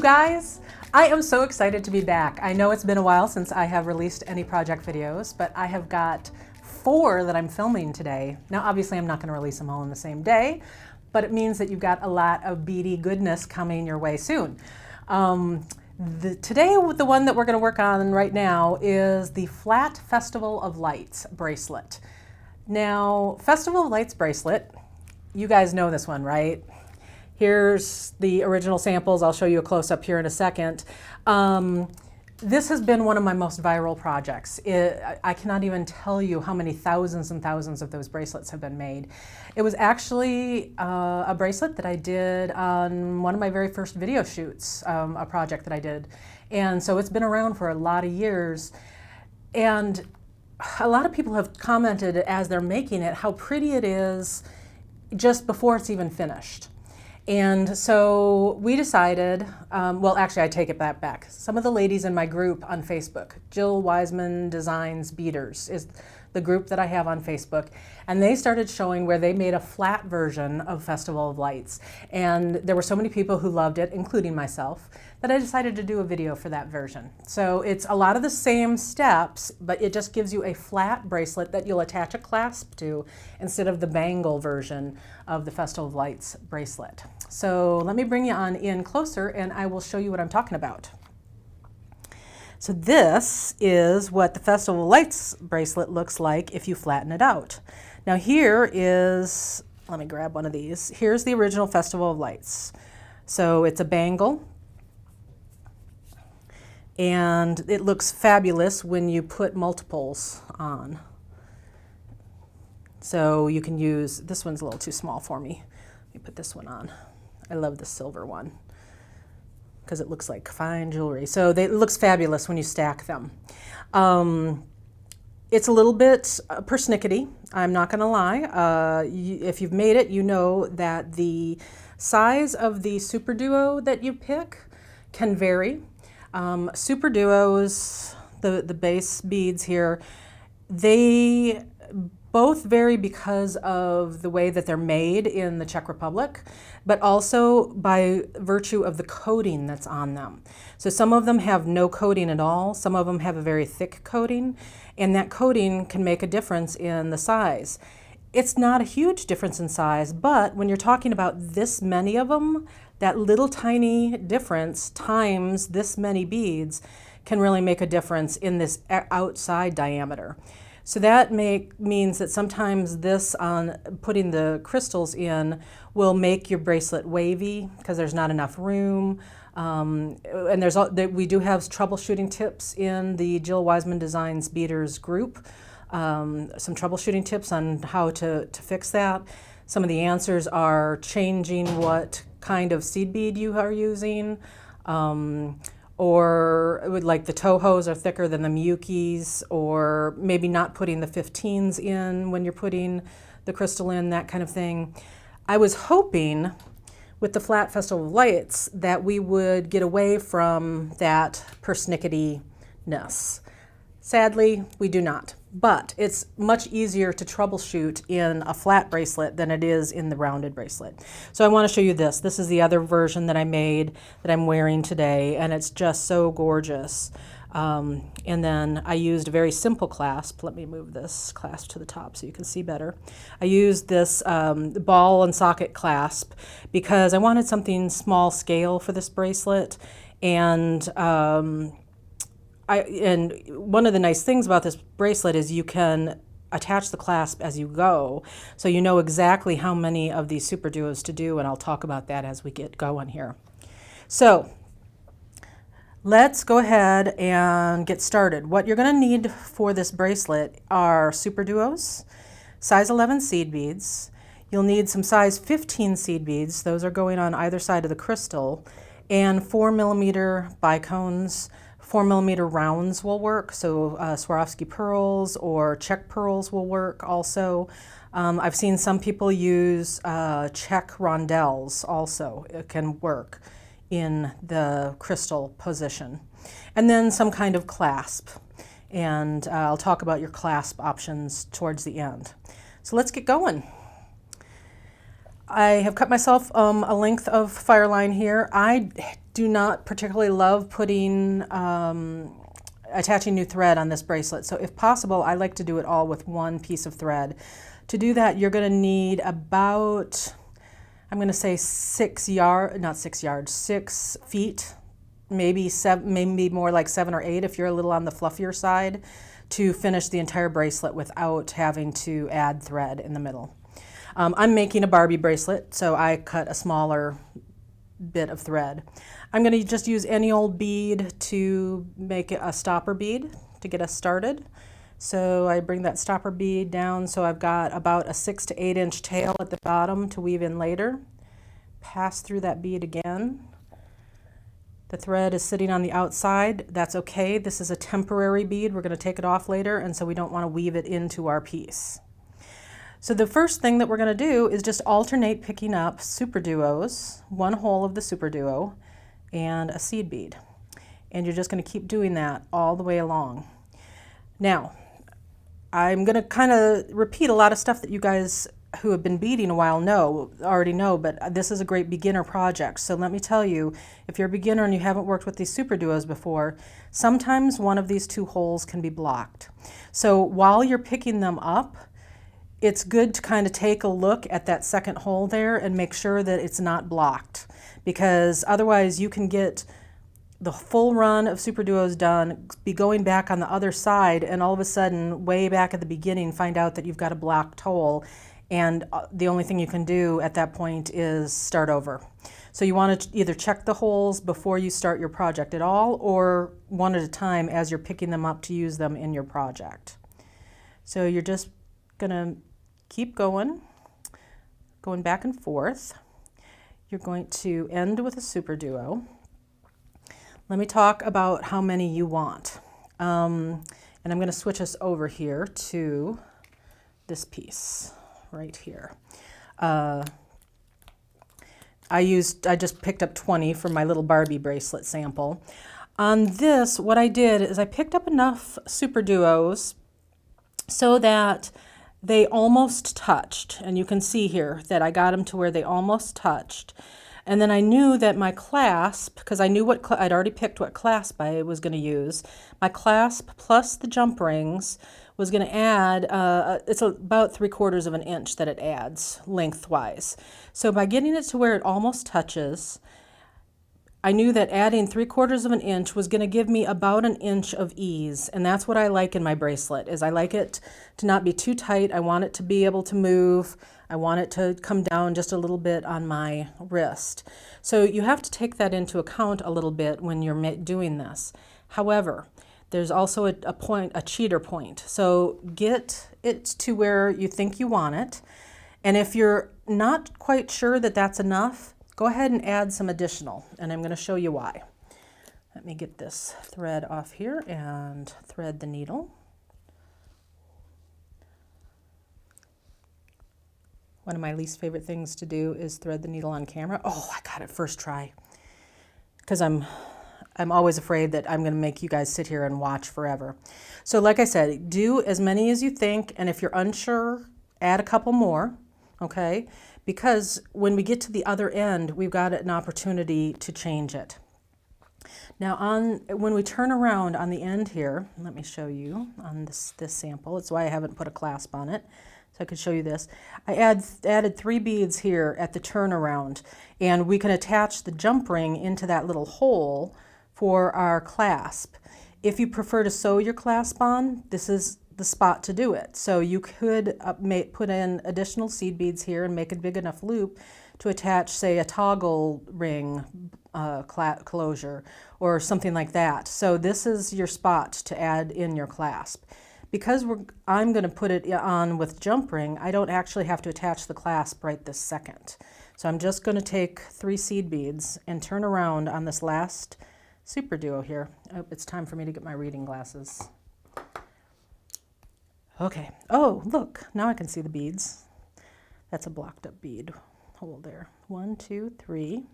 guys, I am so excited to be back. I know it's been a while since I have released any project videos, but I have got 4 that I'm filming today. Now obviously I'm not going to release them all in the same day, but it means that you've got a lot of beady goodness coming your way soon. Today, the one that we're going to work on right now is the Flat Festival of Lights bracelet. Now, Festival of Lights bracelet, you guys know this one, right? Here's the original samples. I'll show you a close-up here in a second. This has been one of my most viral projects. I cannot even tell you how many thousands and thousands of those bracelets have been made. It was actually a bracelet that I did on one of my very first video shoots, a project that I did. And so it's been around for a lot of years. And a lot of people have commented as they're making it how pretty it is just before it's even finished. And so we decided, well, actually I take it back. Some of the ladies in my group on Facebook, Jill Wiseman Designs Beaders is the group that I have on Facebook, and they started showing where they made a flat version of Festival of Lights. And there were so many people who loved it, including myself, that I decided to do a video for that version. So it's a lot of the same steps, but it just gives you a flat bracelet that you'll attach a clasp to instead of the bangle version of the Festival of Lights bracelet. So let me bring you on in closer and I will show you what I'm talking about. So this is what the Festival of Lights bracelet looks like if you flatten it out. Now here is, let me grab one of these. Here's the original Festival of Lights. So it's a bangle, and it looks fabulous when you put multiples on. So you can use, this one's a little too small for me. Let me put this one on. I love the silver one because it looks like fine jewelry. So it looks fabulous when you stack them. It's a little bit persnickety, I'm not gonna lie. If you've made it, you know that the size of the SuperDuo that you pick can vary. SuperDuos, the base beads here, they both vary because of the way that they're made in the Czech Republic, but also by virtue of the coating that's on them. So some of them have no coating at all, some of them have a very thick coating, and that coating can make a difference in the size. It's not a huge difference in size, but when you're talking about this many of them, that little tiny difference times this many beads can really make a difference in this outside diameter. So that means that sometimes this on putting the crystals in will make your bracelet wavy because there's not enough room. And we do have troubleshooting tips in the Jill Wiseman Designs Beaders group. Some troubleshooting tips on how to fix that. Some of the answers are changing what kind of seed bead you are using, or like the Tohos are thicker than the Miyukis, or maybe not putting the 15s in when you're putting the crystal in, that kind of thing. I was hoping with the Flat Festival of Lights that we would get away from that persnickety-ness. Sadly, we do not, but it's much easier to troubleshoot in a flat bracelet than it is in the rounded bracelet. So I want to show you this. This is the other version that I made that I'm wearing today, and it's just so gorgeous. And then I used a very simple clasp. Let me move this clasp to the top so you can see better. I used this ball and socket clasp because I wanted something small scale for this bracelet, and one of the nice things about this bracelet is you can attach the clasp as you go, so you know exactly how many of these SuperDuos to do, and I'll talk about that as we get going here. So let's go ahead and get started. What you're going to need for this bracelet are SuperDuos, size 11 seed beads. You'll need some size 15 seed beads. Those are going on either side of the crystal, and 4mm bicones. 4mm rounds will work, so Swarovski pearls or Czech pearls will work also. I've seen some people use Czech rondelles also. It can work in the crystal position. And then some kind of clasp. And I'll talk about your clasp options towards the end. So let's get going. I have cut myself a length of Fireline here. I do not particularly love putting attaching new thread on this bracelet. So if possible, I like to do it all with one piece of thread. To do that, you're going to need about, I'm going to say 6 feet, maybe more like 7 or 8 if you're a little on the fluffier side, to finish the entire bracelet without having to add thread in the middle. I'm making a Barbie bracelet, so I cut a smaller bit of thread. I'm going to just use any old bead to make a stopper bead to get us started. So I bring that stopper bead down, so I've got about a 6 to 8 inch tail at the bottom to weave in later. Pass through that bead again. The thread is sitting on the outside. That's okay. This is a temporary bead. We're going to take it off later, and so we don't want to weave it into our piece. So the first thing that we're going to do is just alternate picking up SuperDuos, one hole of the SuperDuo, and a seed bead. And you're just going to keep doing that all the way along. Now, I'm going to kind of repeat a lot of stuff that you guys who have been beading a while already know, but this is a great beginner project. So let me tell you, if you're a beginner and you haven't worked with these SuperDuos before, sometimes one of these 2 holes can be blocked. So while you're picking them up, it's good to kind of take a look at that second hole there and make sure that it's not blocked, because otherwise you can get the full run of SuperDuos done, be going back on the other side, and all of a sudden, way back at the beginning, find out that you've got a blocked hole, and the only thing you can do at that point is start over. So you want to either check the holes before you start your project at all, or one at a time as you're picking them up to use them in your project. So you're just going to keep going back and forth. You're going to end with a SuperDuo. Let me talk about how many you want. And I'm going to switch us over here to this piece right here. I just picked up 20 for my little Barbie bracelet sample. On this, what I did is I picked up enough SuperDuos so that they almost touched. And you can see here that I got them to where they almost touched. And then I knew that my clasp, because I knew I'd already picked what clasp I was going to use, my clasp plus the jump rings was going to add, it's about 3/4 of an inch that it adds lengthwise. So by getting it to where it almost touches, I knew that adding 3/4 of an inch was going to give me about an inch of ease. And that's what I like in my bracelet, is I like it to not be too tight. I want it to be able to move. I want it to come down just a little bit on my wrist. So you have to take that into account a little bit when you're doing this. However, there's also a cheater point. So get it to where you think you want it. And if you're not quite sure that that's enough, go ahead and add some additional, and I'm going to show you why. Let me get this thread off here and thread the needle. One of my least favorite things to do is thread the needle on camera. Oh, I got it first try. Because I'm always afraid that I'm going to make you guys sit here and watch forever. So like I said, do as many as you think, and if you're unsure, add a couple more, okay? Because when we get to the other end, we've got an opportunity to change it. Now when we turn around on the end here, let me show you on this sample. That's why I haven't put a clasp on it. So I could show you this. I added 3 beads here at the turnaround, and we can attach the jump ring into that little hole for our clasp. If you prefer to sew your clasp on, this is the spot to do it. So you could put in additional seed beads here and make a big enough loop to attach, say, a toggle ring closure or something like that. So this is your spot to add in your clasp. Because I'm going to put it on with jump ring, I don't actually have to attach the clasp right this second. So I'm just going to take 3 seed beads and turn around on this last SuperDuo here. Oh, it's time for me to get my reading glasses. Okay. Oh, look, now I can see the beads. That's a blocked up bead hole there. 1, 2, 3.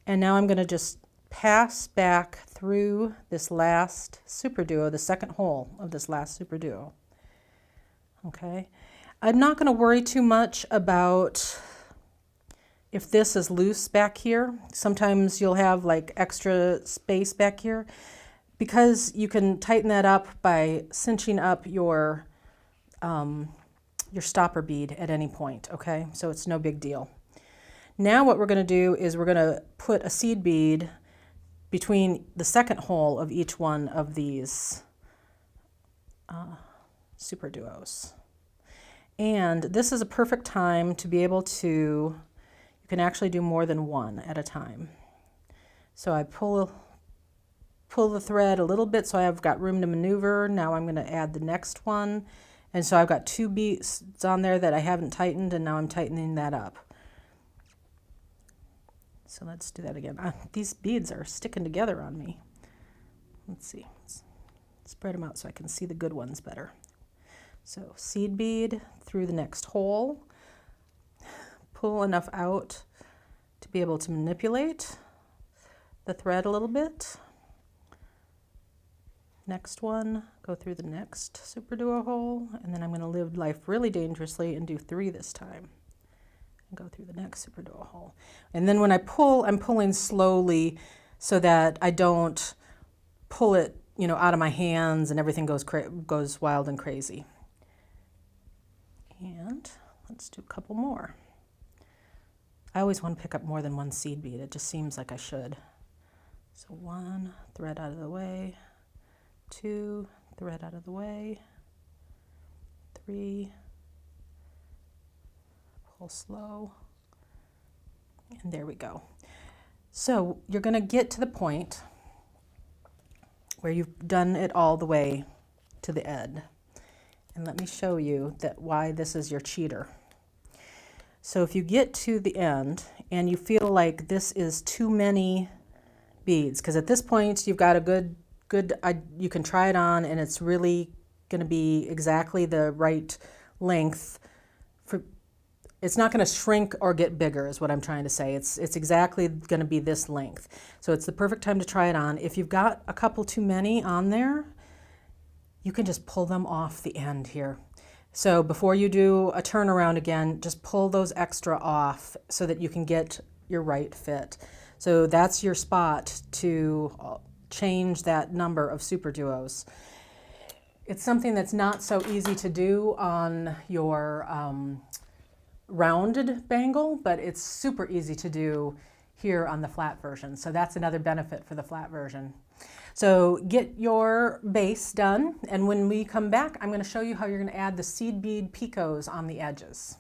And now I'm going to just pass back through this last SuperDuo, the second hole of this last SuperDuo. Okay. I'm not going to worry too much about if this is loose back here, sometimes you'll have like extra space back here, because you can tighten that up by cinching up your stopper bead at any point, okay? So it's no big deal. Now what we're going to do is we're going to put a seed bead between the second hole of each one of these SuperDuos. And this is a perfect time to be able to, you can actually do more than one at a time. So I pull the thread a little bit so I've got room to maneuver. Now I'm going to add the next one. And so I've got 2 beads on there that I haven't tightened, and now I'm tightening that up. So let's do that again. These beads are sticking together on me. Let's see. Let's spread them out so I can see the good ones better. So seed bead through the next hole. Pull enough out to be able to manipulate the thread a little bit. Next one, go through the next SuperDuo hole, and then I'm going to live life really dangerously and do 3 this time. And go through the next SuperDuo hole. And then when I pull, I'm pulling slowly so that I don't pull it, you know, out of my hands and everything goes wild and crazy. And let's do a couple more. I always want to pick up more than 1 seed bead. It just seems like I should. So 1, thread out of the way. 2, thread out of the way. 3, pull slow. And there we go. So you're going to get to the point where you've done it all the way to the end. And let me show you why this is your cheater. So if you get to the end and you feel like this is too many beads, because at this point you've got a good, you can try it on and it's really going to be exactly the right length. It's not going to shrink or get bigger is what I'm trying to say. It's exactly going to be this length. So it's the perfect time to try it on. If you've got a couple too many on there, you can just pull them off the end here. So before you do a turnaround again, just pull those extra off so that you can get your right fit. So that's your spot to change that number of SuperDuos. It's something that's not so easy to do on your rounded bangle, but it's super easy to do here on the flat version. So that's another benefit for the flat version. So get your base done, and when we come back, I'm going to show you how you're going to add the seed bead picots on the edges.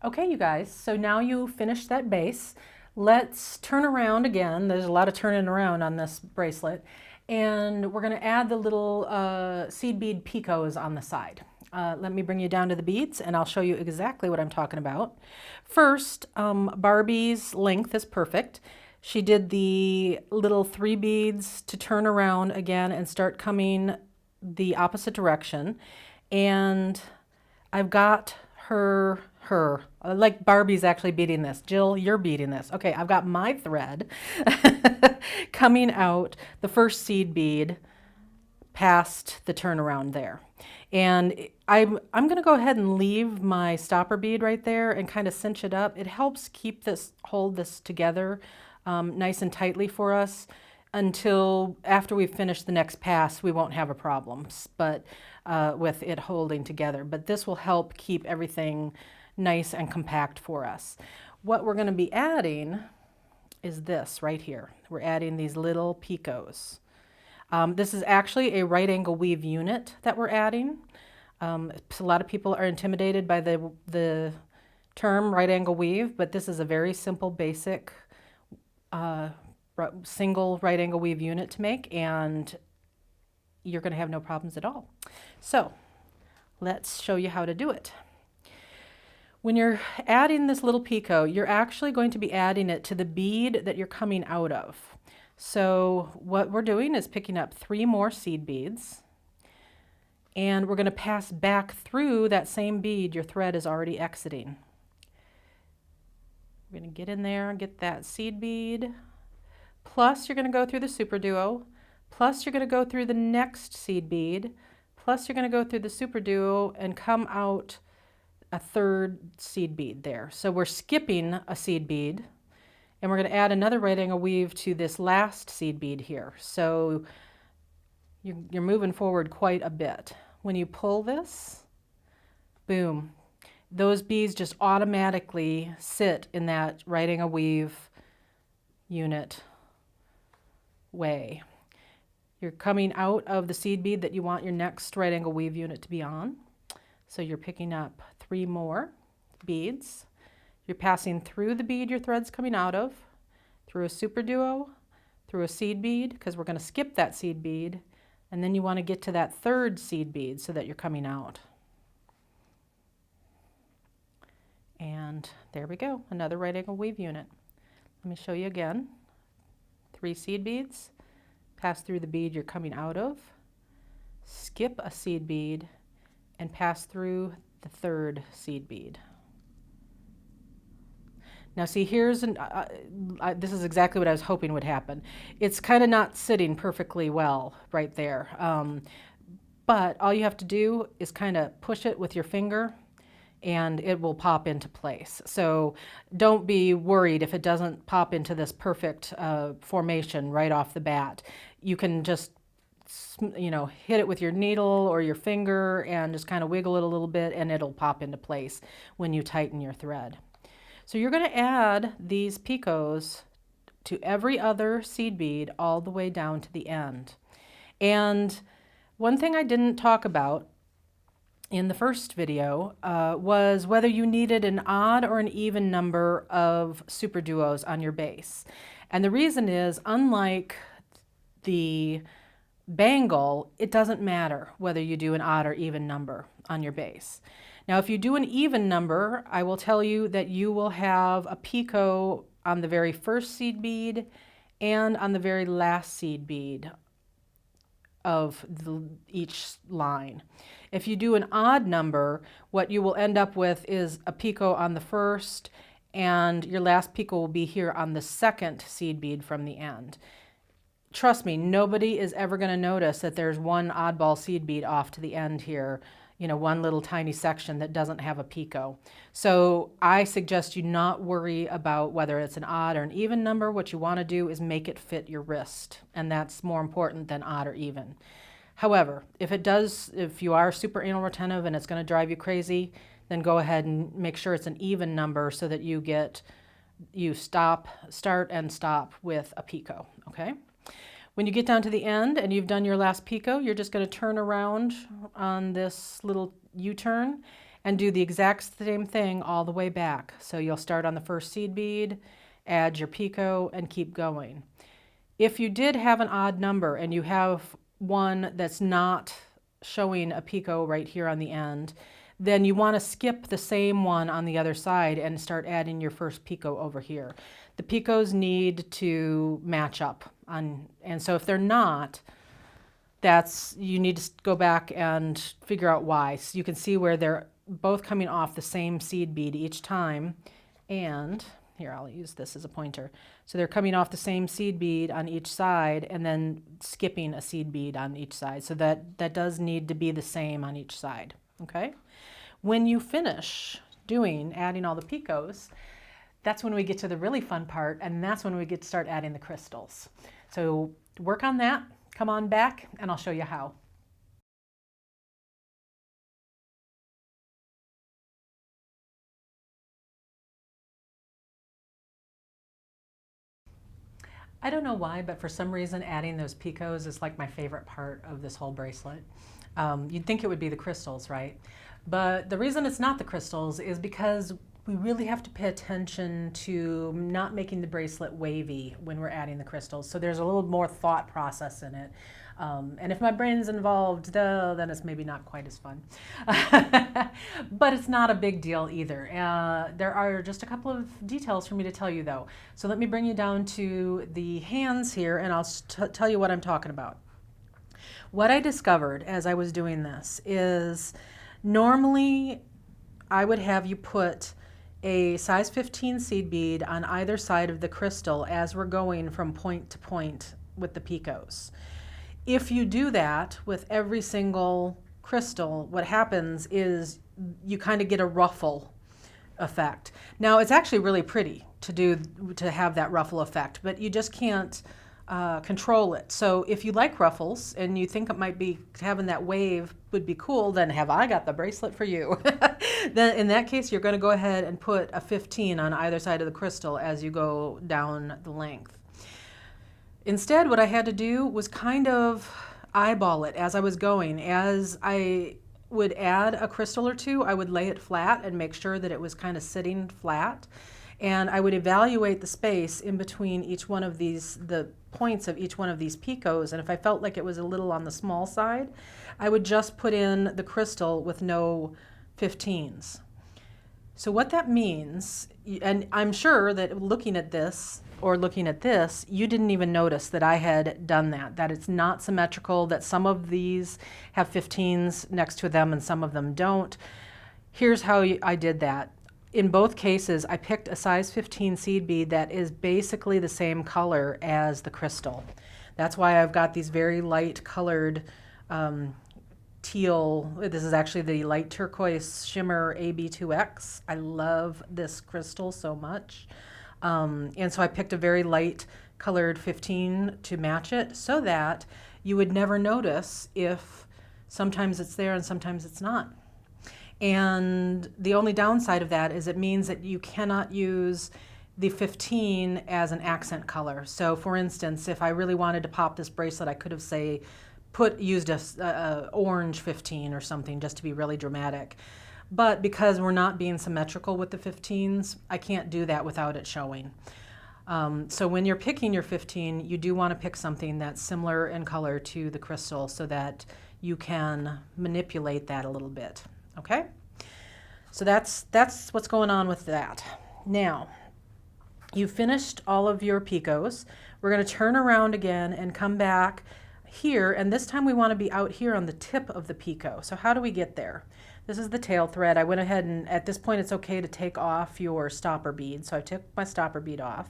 Okay, you guys, so now you finished that base. Let's turn around again. There's a lot of turning around on this bracelet, and we're going to add the little seed bead picots on the side. Let me bring you down to the beads and I'll show you exactly what I'm talking about. First, Barbie's length is perfect. She did the little 3 beads to turn around again and start coming the opposite direction. And I've got her, like Barbie's actually beading this. Jill, you're beading this. Okay, I've got my thread coming out the first seed bead past the turnaround there. And I'm going to go ahead and leave my stopper bead right there and kind of cinch it up. It helps keep this, hold this together nice and tightly for us until after we finish the next pass, we won't have a problem but with it holding together. But this will help keep everything nice and compact for us. What we're going to be adding is this right here. We're adding these little picots. This is actually a right angle weave unit that we're adding. A lot of people are intimidated by the term right angle weave, but this is a very simple, basic single right angle weave unit to make, and you're going to have no problems at all. So let's show you how to do it. When you're adding this little picot, you're actually going to be adding it to the bead that you're coming out of. So what we're doing is picking up 3 more seed beads, and we're going to pass back through that same bead your thread is already exiting. We're going to get in there and get that seed bead, plus you're going to go through the SuperDuo, plus you're going to go through the next seed bead, plus you're going to go through the SuperDuo and come out a third seed bead there. So we're skipping a seed bead, and we're going to add another right angle weave to this last seed bead here. So you're moving forward quite a bit. When you pull this, boom, those beads just automatically sit in that right angle weave unit way. You're coming out of the seed bead that you want your next right angle weave unit to be on. So you're picking up 3 more beads. You're passing through the bead your thread's coming out of, through a SuperDuo, through a seed bead, because we're going to skip that seed bead, and then you want to get to that third seed bead so that you're coming out. And there we go, another right angle weave unit. Let me show you again. 3 seed beads, pass through the bead you're coming out of, skip a seed bead, and pass through the third seed bead. Now see, here's this is exactly what I was hoping would happen. It's kind of not sitting perfectly well right there, but all you have to do is kind of push it with your finger and it will pop into place. So don't be worried if it doesn't pop into this perfect formation right off the bat. You can just, you know, hit it with your needle or your finger and just kind of wiggle it a little bit, and it'll pop into place when you tighten your thread. So you're going to add these picots to every other seed bead all the way down to the end. And one thing I didn't talk about in the first video was whether you needed an odd or an even number of SuperDuos on your base. And the reason is, unlike the bangle, it doesn't matter whether you do an odd or even number on your base. Now, if you do an even number, I will tell you that you will have a picot on the very first seed bead and on the very last seed bead of each line. If you do an odd number, what you will end up with is a picot on the first, and your last picot will be here on the second seed bead from the end. Trust me, nobody is ever going to notice that there's one oddball seed bead off to the end here, you know, one little tiny section that doesn't have a picot. So I suggest you not worry about whether it's an odd or an even number. What you want to do is make it fit your wrist, and that's more important than odd or even. However, if you are super anal retentive and it's going to drive you crazy, then go ahead and make sure it's an even number so that you start and stop with a picot, okay? When you get down to the end and you've done your last picot, you're just going to turn around on this little U-turn and do the exact same thing all the way back. So you'll start on the first seed bead, add your picot, and keep going. If you did have an odd number and you have one that's not showing a picot right here on the end, then you want to skip the same one on the other side and start adding your first picot over here. The picots need to match up, and so if they're not, you need to go back and figure out why. So you can see where they're both coming off the same seed bead each time, and here, I'll use this as a pointer. So they're coming off the same seed bead on each side and then skipping a seed bead on each side. So that does need to be the same on each side, okay? When you finish adding all the picots, that's when we get to the really fun part, and that's when we get to start adding the crystals. So work on that, come on back, and I'll show you how. I don't know why, but for some reason adding those picots is like my favorite part of this whole bracelet. You'd think it would be the crystals, right? But the reason it's not the crystals is because we really have to pay attention to not making the bracelet wavy when we're adding the crystals. So there's a little more thought process in it. And if my brain's involved, then it's maybe not quite as fun. But it's not a big deal either. There are just a couple of details for me to tell you though. So let me bring you down to the hands here, and I'll tell you what I'm talking about. What I discovered as I was doing this is normally I would have you put a size 15 seed bead on either side of the crystal as we're going from point to point with the picots. If you do that with every single crystal, what happens is you kind of get a ruffle effect. Now it's actually really pretty to have that ruffle effect, but you just can't control it. So if you like ruffles and you think it might be having that wave would be cool, then have I got the bracelet for you. Then in that case, you're going to go ahead and put a 15 on either side of the crystal as you go down the length. Instead, what I had to do was kind of eyeball it as I was going. As I would add a crystal or two, I would lay it flat and make sure that it was kind of sitting flat. And I would evaluate the space in between each one of these, the points of each one of these picos. And if I felt like it was a little on the small side, I would just put in the crystal with no 15s. So what that means, and I'm sure that looking at this or looking at this, you didn't even notice that I had done that it's not symmetrical, that some of these have 15s next to them and some of them don't. Here's how I did that. In both cases, I picked a size 15 seed bead that is basically the same color as the crystal. That's why I've got these very light colored teal. This is actually the light turquoise shimmer AB2X. I love this crystal so much. And so I picked a very light colored 15 to match it so that you would never notice if sometimes it's there and sometimes it's not. And the only downside of that is it means that you cannot use the 15 as an accent color. So for instance, if I really wanted to pop this bracelet, I could have used a orange 15 or something just to be really dramatic. But because we're not being symmetrical with the 15s, I can't do that without it showing. So when you're picking your 15, you do want to pick something that's similar in color to the crystal so that you can manipulate that a little bit. Okay, so that's what's going on with that. Now, you've finished all of your picos. We're going to turn around again and come back here, and this time we want to be out here on the tip of the picot. So how do we get there? This is the tail thread. I went ahead and at this point it's okay to take off your stopper bead. So I took my stopper bead off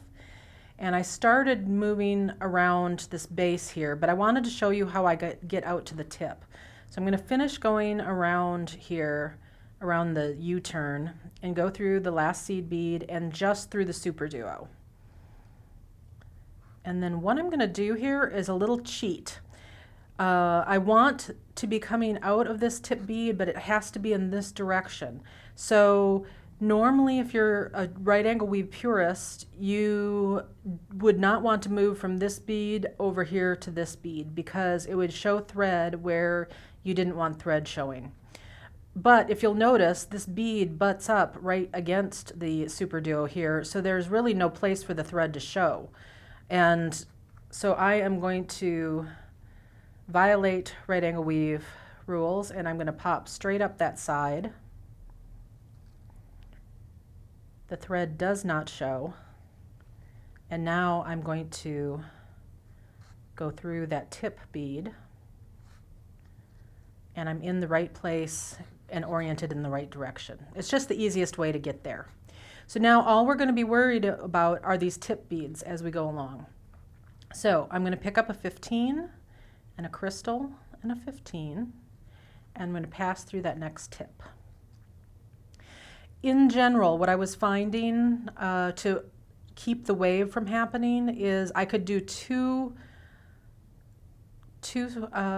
and I started moving around this base here, but I wanted to show you how I get out to the tip. So I'm going to finish going around here, around the U-turn, and go through the last seed bead and just through the SuperDuo. And then what I'm going to do here is a little cheat. I want to be coming out of this tip bead, but it has to be in this direction. So normally if you're a right angle weave purist, you would not want to move from this bead over here to this bead because it would show thread where you didn't want thread showing. But if you'll notice, this bead butts up right against the SuperDuo here, so there's really no place for the thread to show. And so I am going to violate right angle weave rules, and I'm going to pop straight up that side. The thread does not show. And now I'm going to go through that tip bead, and I'm in the right place and oriented in the right direction. It's just the easiest way to get there. So now all we're going to be worried about are these tip beads as we go along. So I'm going to pick up a 15 and a crystal and a 15, and I'm going to pass through that next tip. In general, what I was finding to keep the wave from happening is I could do two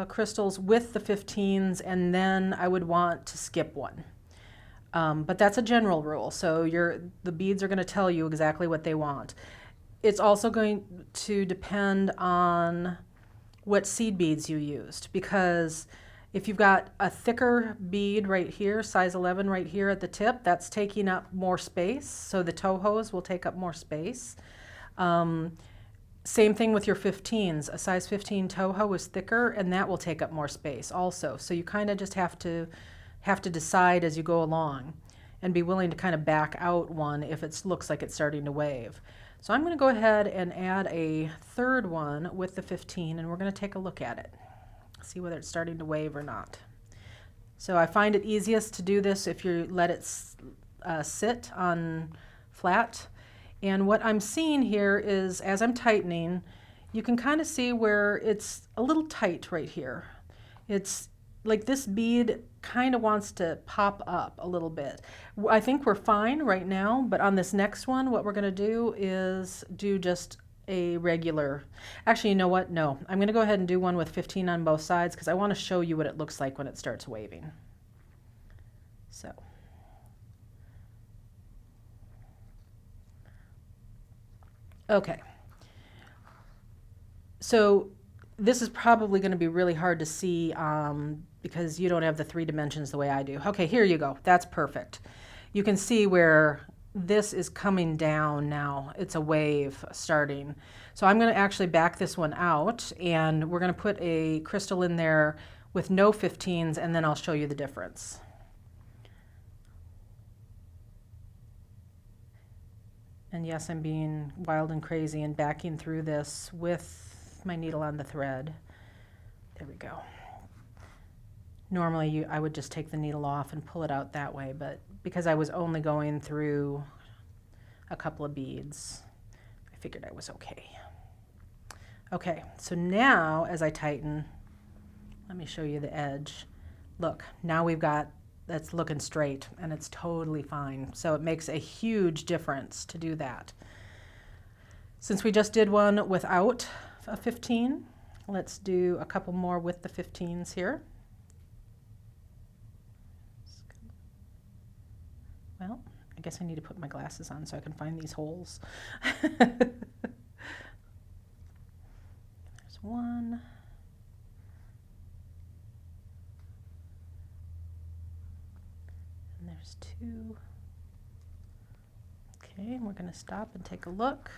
crystals with the 15s, and then I would want to skip one. But that's a general rule, so the beads are going to tell you exactly what they want. It's also going to depend on what seed beads you used, because if you've got a thicker bead right here, size 11 right here at the tip, that's taking up more space, so the Tohos will take up more space. Same thing with your 15s. A size 15 Toho is thicker, and that will take up more space also. So you kind of just have to decide as you go along and be willing to kind of back out one if it looks like it's starting to wave. So I'm going to go ahead and add a third one with the 15, and we're going to take a look at it, see whether it's starting to wave or not. So I find it easiest to do this if you let it sit on flat. And what I'm seeing here is as I'm tightening, you can kind of see where it's a little tight right here. It's like this bead kind of wants to pop up a little bit. I think we're fine right now, but on this next one, what we're going to do is do just a regular, actually, you know what? No, I'm going to go ahead and do one with 15 on both sides because I want to show you what it looks like when it starts waving. So. Okay. So this is probably going to be really hard to see because you don't have the 3 dimensions the way I do. Okay, here you go. That's perfect. You can see where this is coming down now. It's a wave starting. So I'm going to actually back this one out, and we're going to put a crystal in there with no 15s, and then I'll show you the difference. And yes, I'm being wild and crazy and backing through this with my needle on the thread. There we go. Normally I would just take the needle off and pull it out that way, but because I was only going through a couple of beads, I figured I was okay. Okay, so now as I tighten, let me show you the edge. Look, now we've got, that's looking straight and it's totally fine. So it makes a huge difference to do that. Since we just did one without a 15, let's do a couple more with the 15s here. Well, I guess I need to put my glasses on so I can find these holes. There's one. And there's 2. Okay, and we're going to stop and take a look.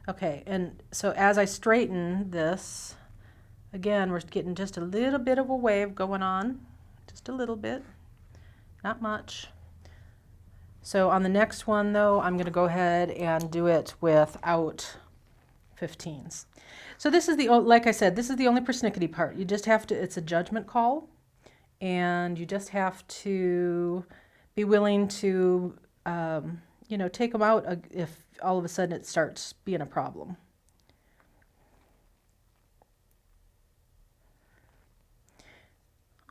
Okay, and so as I straighten this, again, we're getting just a little bit of a wave going on. Just a little bit, not much. So on the next one, though, I'm going to go ahead and do it without 15s. So this is the, like I said, this is the only persnickety part. You just have to, it's a judgment call, and you just have to be willing to, you know, take them out if all of a sudden it starts being a problem.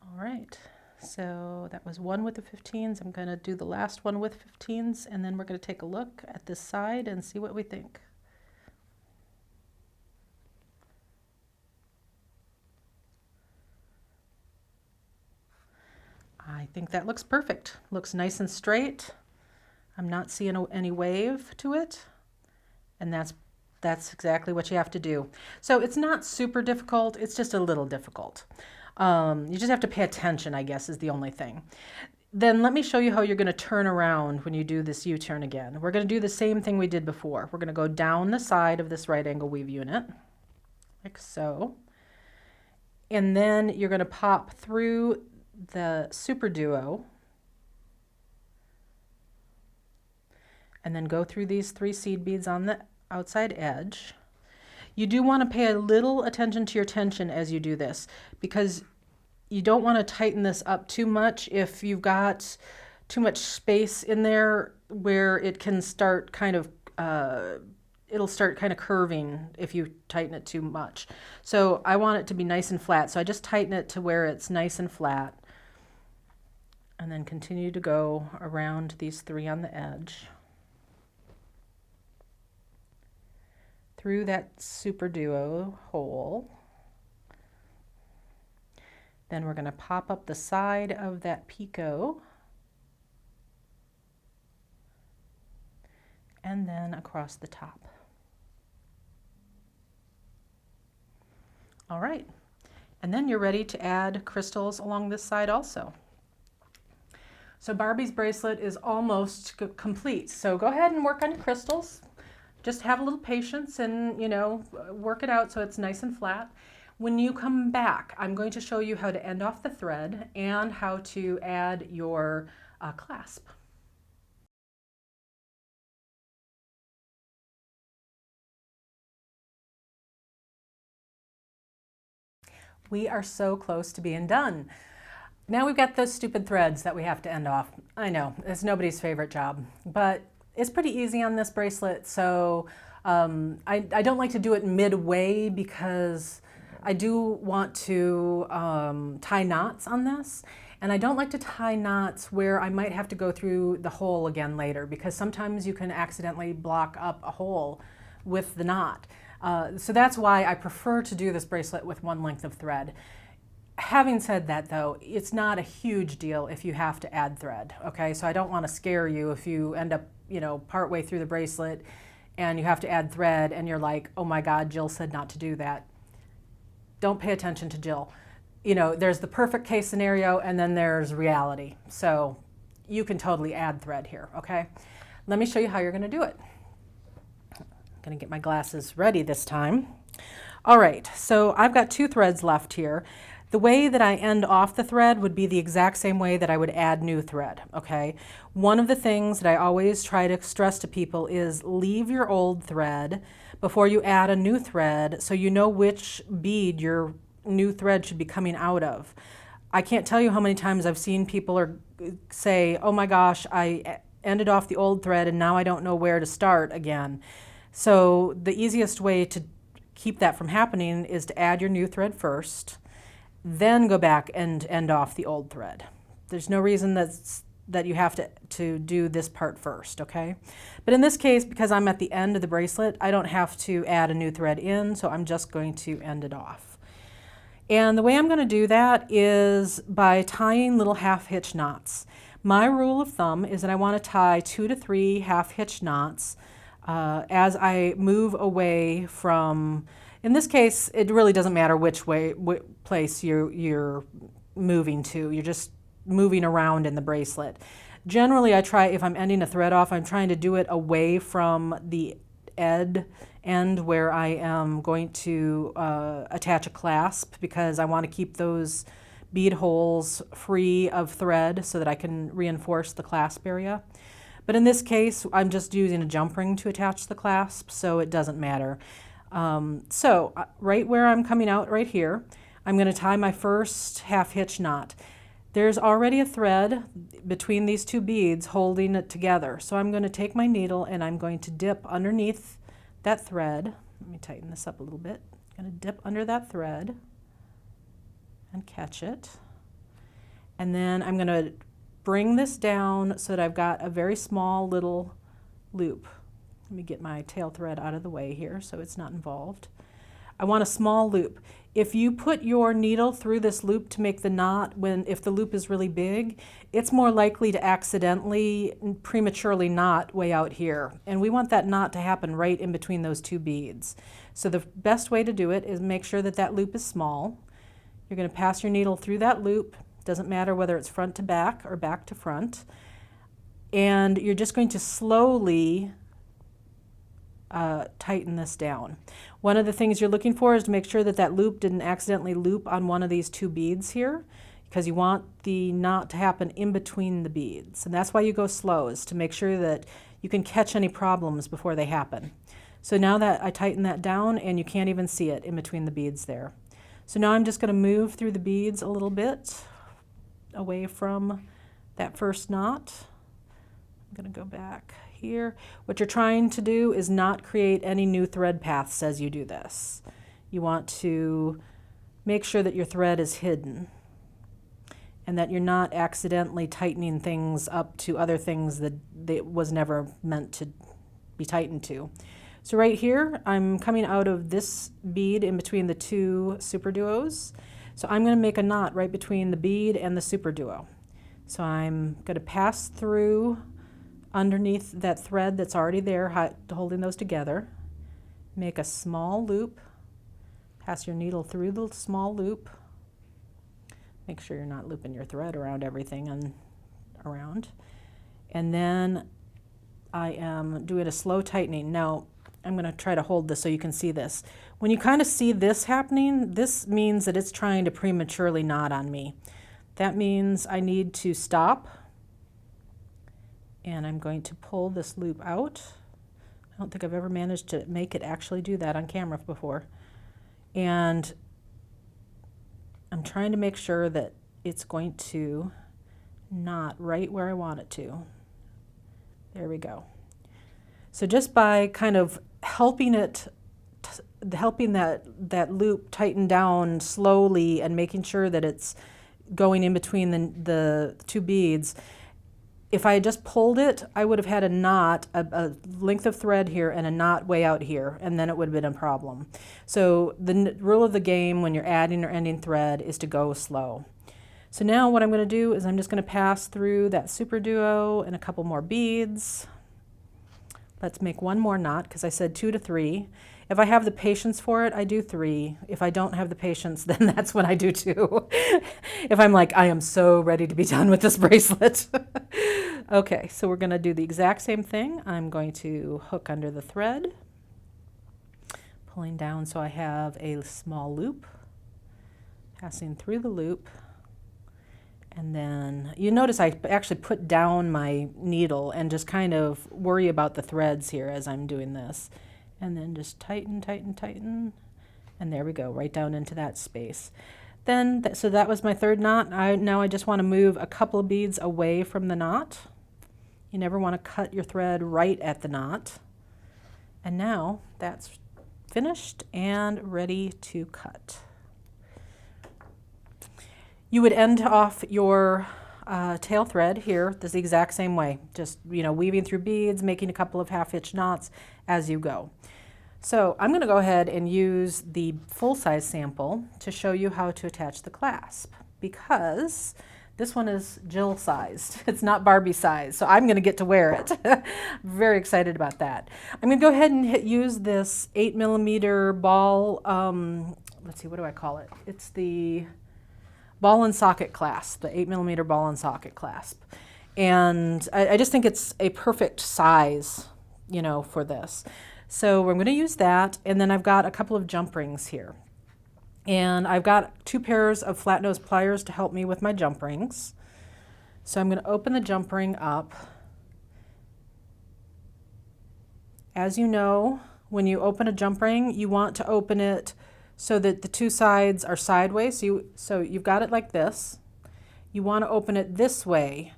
All right. So that was one with the 15s. I'm going to do the last one with 15s, and then we're going to take a look at this side and see what we think. I think that looks perfect. Looks nice and straight. I'm not seeing any wave to it, and that's exactly what you have to do. So it's not super difficult. It's just a little difficult. You just have to pay attention, I guess, is the only thing. Then let me show you how you're going to turn around when you do this U-turn again. We're going to do the same thing we did before. We're going to go down the side of this right angle weave unit, like so. And then you're going to pop through the SuperDuos and then go through these 3 seed beads on the outside edge. You do want to pay a little attention to your tension as you do this, because you don't want to tighten this up too much if you've got too much space in there where it can start kind of, it'll start kind of curving if you tighten it too much. So I want it to be nice and flat. So I just tighten it to where it's nice and flat, and then continue to go around these 3 on the edge. Through that SuperDuos hole. Then we're going to pop up the side of that picot, and then across the top. All right, and then you're ready to add crystals along this side also. So Barbie's bracelet is almost complete. So go ahead and work on your crystals. Just have a little patience and, you know, work it out so it's nice and flat. When you come back, I'm going to show you how to end off the thread and how to add your clasp. We are so close to being done. Now we've got those stupid threads that we have to end off. I know, it's nobody's favorite job, but it's pretty easy on this bracelet, so I don't like to do it midway because I do want to tie knots on this. And I don't like to tie knots where I might have to go through the hole again later, because sometimes you can accidentally block up a hole with the knot. So that's why I prefer to do this bracelet with one length of thread. Having said that though, it's not a huge deal if you have to add thread, okay? So I don't want to scare you if you end up, you know, partway through the bracelet and you have to add thread and you're like, oh my God, Jill said not to do that. Don't pay attention to Jill. You know, there's the perfect case scenario and then there's reality. So you can totally add thread here, okay? Let me show you how you're going to do it. I'm going to get my glasses ready this time. All right, so I've got 2 threads left here. The way that I end off the thread would be the exact same way that I would add new thread, okay? One of the things that I always try to stress to people is leave your old thread before you add a new thread so you know which bead your new thread should be coming out of. I can't tell you how many times I've seen people say, oh my gosh, I ended off the old thread and now I don't know where to start again. So the easiest way to keep that from happening is to add your new thread first, then go back and end off the old thread. There's no reason that you have to do this part first, okay? But in this case, because I'm at the end of the bracelet, I don't have to add a new thread in, so I'm just going to end it off. And the way I'm going to do that is by tying little half hitch knots. My rule of thumb is that I want to tie 2 to 3 half hitch knots as I move away from, in this case, it really doesn't matter which place you're moving to. You're just moving around in the bracelet. Generally, I try, if I'm ending a thread off, I'm trying to do it away from the end where I am going to attach a clasp, because I want to keep those bead holes free of thread so that I can reinforce the clasp area. But in this case, I'm just using a jump ring to attach the clasp, so it doesn't matter. So right where I'm coming out right here, I'm going to tie my first half hitch knot. There's already a thread between these 2 beads holding it together. So I'm going to take my needle and I'm going to dip underneath that thread. Let me tighten this up a little bit. I'm going to dip under that thread and catch it. And then I'm going to bring this down so that I've got a very small little loop. Let me get my tail thread out of the way here so it's not involved. I want a small loop. If you put your needle through this loop to make the knot, if the loop is really big, it's more likely to accidentally, prematurely knot way out here. And we want that knot to happen right in between those 2 beads. So the best way to do it is make sure that that loop is small. You're going to pass your needle through that loop. Doesn't matter whether it's front to back or back to front. And you're just going to slowly tighten this down. One of the things you're looking for is to make sure that that loop didn't accidentally loop on one of these 2 beads here, because you want the knot to happen in between the beads. And that's why you go slow, is to make sure that you can catch any problems before they happen. So now that I tighten that down, and you can't even see it in between the beads there. So now I'm just going to move through the beads a little bit away from that first knot. I'm going to go back here. What you're trying to do is not create any new thread paths as you do this. You want to make sure that your thread is hidden and that you're not accidentally tightening things up to other things that it was never meant to be tightened to. So right here, I'm coming out of this bead in between the 2 SuperDuos. So I'm going to make a knot right between the bead and the SuperDuo. So I'm going to pass through underneath that thread that's already there, holding those together. Make a small loop. Pass your needle through the small loop. Make sure you're not looping your thread around everything and around. And then I am doing a slow tightening. Now, I'm going to try to hold this so you can see this. When you kind of see this happening, this means that it's trying to prematurely knot on me. That means I need to stop, and I'm going to pull this loop out. I don't think I've ever managed to make it actually do that on camera before. And I'm trying to make sure that it's going to knot right where I want it to. There we go. So just by kind of helping that loop tighten down slowly and making sure that it's going in between the two beads, if I had just pulled it, I would have had a knot, a length of thread here and a knot way out here, and then it would have been a problem. So the rule of the game when you're adding or ending thread is to go slow. So now what I'm going to do is I'm just going to pass through that SuperDuo and a couple more beads. Let's make one more knot because I said 2 to 3. If I have the patience for it, I do 3. If I don't have the patience, then that's when I do 2. If I'm like, I am so ready to be done with this bracelet. Okay, so we're going to do the exact same thing. I'm going to hook under the thread, pulling down so I have a small loop, passing through the loop. And then you notice I actually put down my needle and just kind of worry about the threads here as I'm doing this. And then just tighten, tighten, tighten. And there we go, right down into that space. Then, so that was my third knot. Now I just want to move a couple of beads away from the knot. You never want to cut your thread right at the knot. And now that's finished and ready to cut. You would end off your tail thread here the exact same way, just weaving through beads, making a couple of half-hitch knots as you go. So I'm going to go ahead and use the full-size sample to show you how to attach the clasp, because this one is Jill-sized. It's not Barbie-sized, so I'm going to get to wear it. Very excited about that. I'm going to go ahead and use this 8mm ball, let's see, what do I call it? It's the ball and socket clasp, the 8mm ball and socket clasp. And I just think it's a perfect size, for this. So we're going to use that, and then I've got a couple of jump rings here. And I've got 2 pairs of flat nose pliers to help me with my jump rings. So I'm going to open the jump ring up. As you know, when you open a jump ring, you want to open it so that the 2 sides are sideways. So you've got it like this. You want to open it this way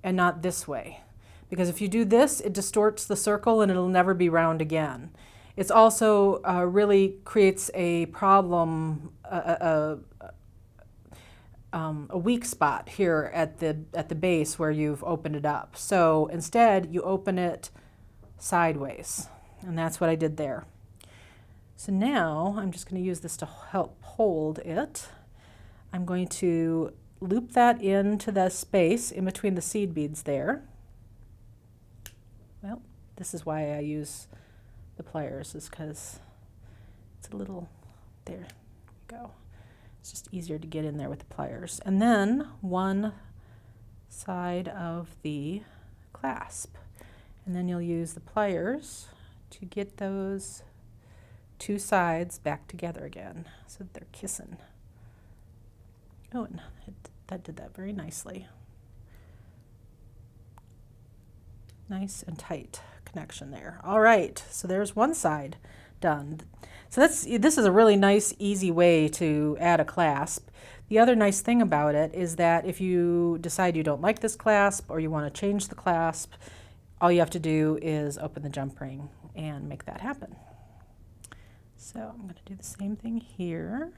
and not this way. Because if you do this, it distorts the circle and it'll never be round again. It's also really creates a problem, a weak spot here at the base where you've opened it up. So instead, you open it sideways. And that's what I did there. So now I'm just going to use this to help hold it. I'm going to loop that into the space in between the seed beads there. Well, this is why I use the pliers, is because it's a little, there we go. It's just easier to get in there with the pliers. And then one side of the clasp. And then you'll use the pliers to get those 2 sides back together again so that they're kissing. Oh, and that did that very nicely. Nice and tight connection there. All right, so there's one side done. So this is a really nice, easy way to add a clasp. The other nice thing about it is that if you decide you don't like this clasp or you want to change the clasp, all you have to do is open the jump ring and make that happen. So I'm going to do the same thing here.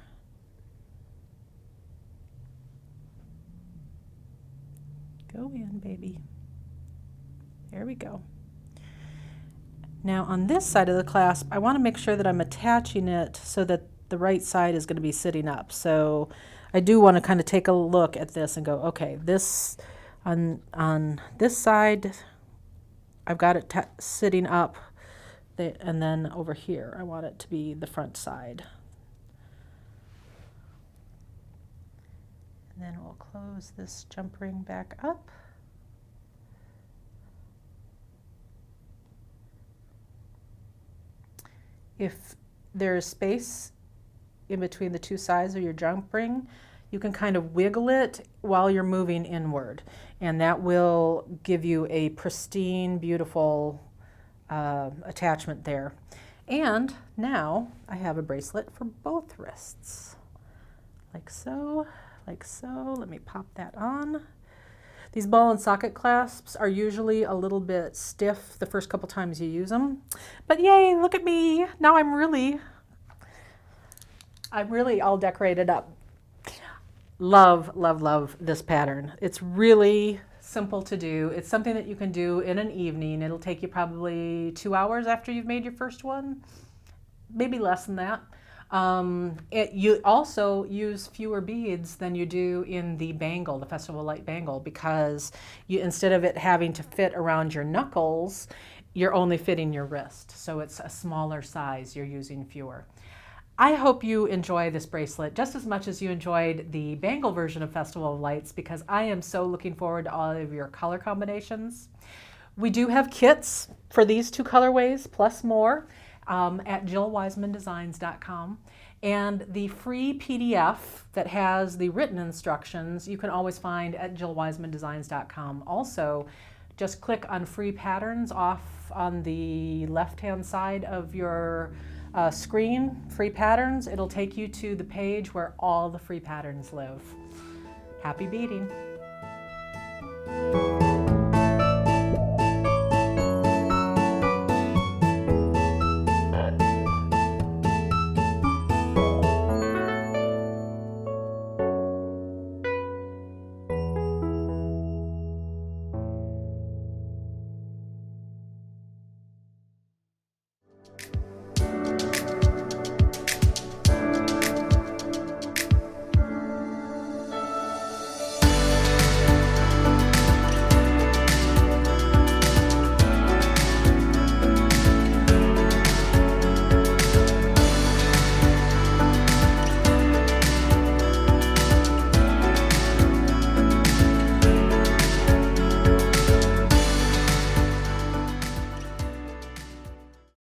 Go in, baby. There we go. Now on this side of the clasp, I want to make sure that I'm attaching it so that the right side is going to be sitting up. So I do want to kind of take a look at this and go, okay, this on this side, I've got it sitting up. And then over here, I want it to be the front side. And then we'll close this jump ring back up. If there's space in between the 2 sides of your jump ring, you can kind of wiggle it while you're moving inward. And that will give you a pristine, beautiful attachment there. And now I have a bracelet for both wrists. Like so, like so. Let me pop that on. These ball and socket clasps are usually a little bit stiff the first couple times you use them. But yay, look at me. Now I'm really all decorated up. Love, love, love this pattern. It's really simple to do. It's something that you can do in an evening. It'll take you probably 2 hours after you've made your first one, maybe less than that. You also use fewer beads than you do in the bangle, the Festival Light bangle, because instead of it having to fit around your knuckles, you're only fitting your wrist. So it's a smaller size, you're using fewer. I hope you enjoy this bracelet just as much as you enjoyed the bangle version of Festival of Lights, because I am so looking forward to all of your color combinations. We do have kits for these 2 colorways plus more at jillwisemandesigns.com. And the free PDF that has the written instructions you can always find at jillwisemandesigns.com. Also, just click on free patterns off on the left-hand side of your screen, free patterns. It'll take you to the page where all the free patterns live. Happy beading!